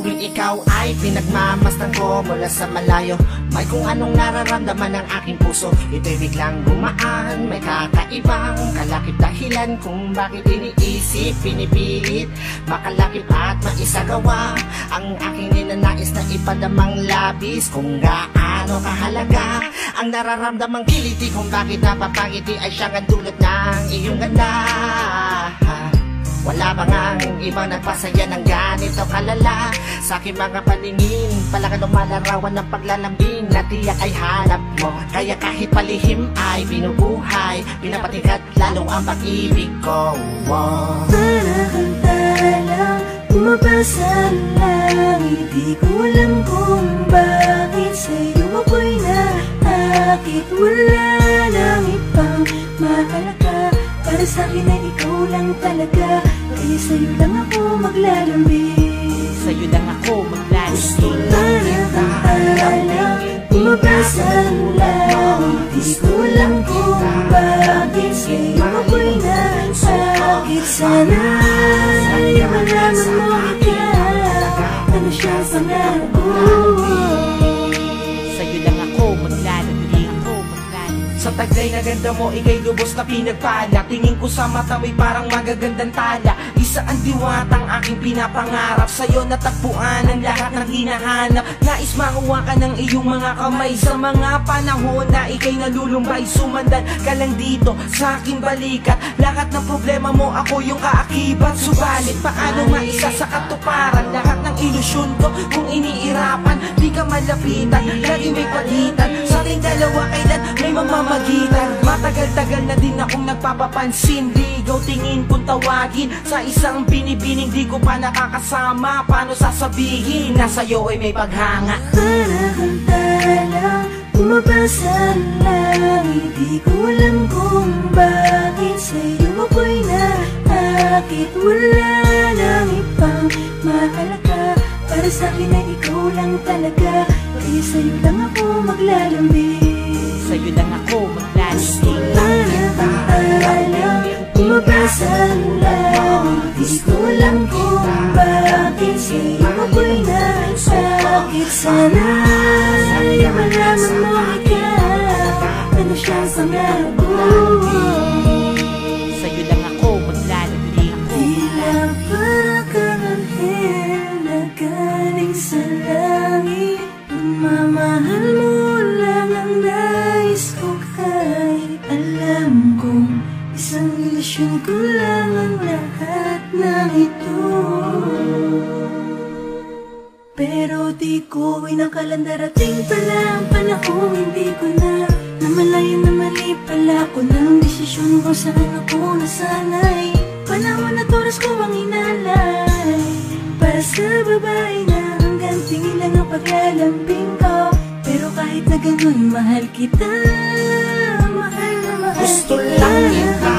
tuwing ikaw ay pinagmamasdan ko mula sa malayo. May kung anong nararamdaman ng aking puso, ito'y biglang gumaan. May kakaibang kalakip dahilan kung bakit iniisip, pinipilit makalakip at maisagawa ang aking ninanais na ipadamang labis. Kung gaano kahalaga ang nararamdamang kiliti, kung bakit napapangiti ay siyang ang dulot ng iyong ganda. Wala ba ngang ibang nagpasaya ng ganito kalala sa aking mga paningin? Palakan lumalarawan ng paglalambing na tiyak ay hanap mo. Kaya kahit palihim ay binubuhay, pinapatingkat lalo ang pag-ibig ko. Para kang talang bumabasa lang, hindi ko alam kung bakit sa'yo ako'y naakit. Wala nang ibang mahalaga, para sa'kin ay ikaw lang talaga. Kaya sa'yo lang ako maglalambing, sa'yo lang ako maglalambing. para kang talang bumabasa lang, hindi ko alam kung bakit sa'yo ako'y naakit. Sana ay malaman mo ikaw, ano siya sa pangarap ko. Sa'yo lang ako maglalambing. Sa tagay na ganda mo, ikay lubos na pinagpala. Tingin ko sa mata mo'y parang magagandang tala. Isa ang diwatang aking pinapangarap, sa'yo natagpuan ang lahat ng hinahanap. Nais makuha ka ng iyong mga kamay sa mga panahon na ikay nalulumbay. Sumandan ka lang dito sa aking balikat, lahat ng problema mo ako yung kaakibat. Subalit paano maisa sa katuparan lahat ng ilusyon ko kung iniirapan? Di ka malapitan, lagi may pagitan sa ating dalawa, kailan may mamamagitan. Matagal-tagal na din akong nagpapapansin, ligaw tingin kung tawagin sa isang binibining di ko pa nakakasama. Paano sasabihin na sa'yo ay may paghanga? Para kang talang bumabasa lang, hindi ko alam kung bakit sa'yo ako'y naakit. Wala nang ibang mahalaga, para sa'kin ay ikaw lang talaga. Kaya sa'yo lang ako maglalambing, sa'yo lang ako maglalambing. para kang talang bumabasa lang, hindi ko alam kung bakit sa'yo ako'y naakit. Sana ay malaman mo ikaw, ano siyang pangarap ko. Sa'yo lang ako maglalambing. Tila para kang anghel na galing sa langit, pagmamahal mo lang ang nais ko. Kahit alam kong isang ilusyon ko lang ang lahat ng ito, pero di ko inakalang darating pala ang panahong hindi ko na namalayan na mali pala ko ng desisyon kung saan ako nasanay. Panahon at oras ko ang inalay para sa babae na hanggang tingin lang ang paglalambing ko. Pero kahit na ganun, mahal kita, mahal na mahal Gusto kita. lang kita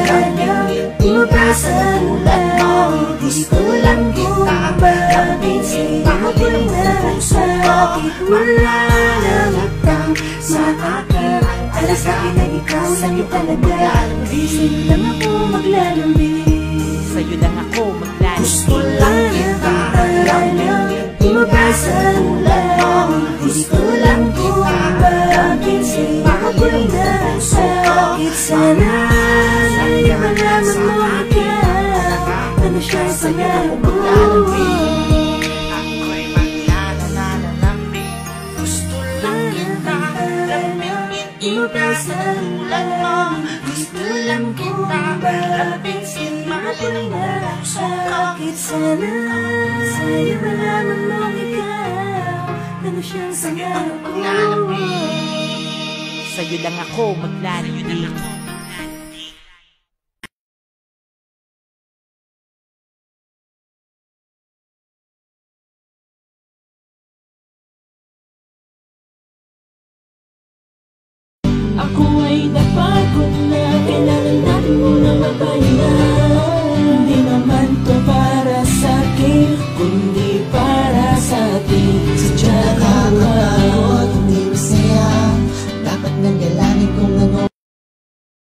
lambingin, Bumabasa lang, gusto lang kita lambingin. Ako'y nasakit, wala nang utang sa akin. Para sa'kin ay ikaw lang talaga. Di sa'yo lang ako maglalambing, Sa'yo lang ako maglalambing. gusto lang kita lambingin. bumabasa lang, gusto lang kita lambingin. Ako'y nasakit, sana ay malaman mo ikaw, ano siya sa pangarap ko. Ako'y maglalambing, gusto lang kita lambingin. Ipagsulan mo, gusto lang kita lambingin. Ako'y nasakit, sana sa'yo malaman mo ikaw, ano siyang pangarap ko. Sa'yo lang ako maglalambing.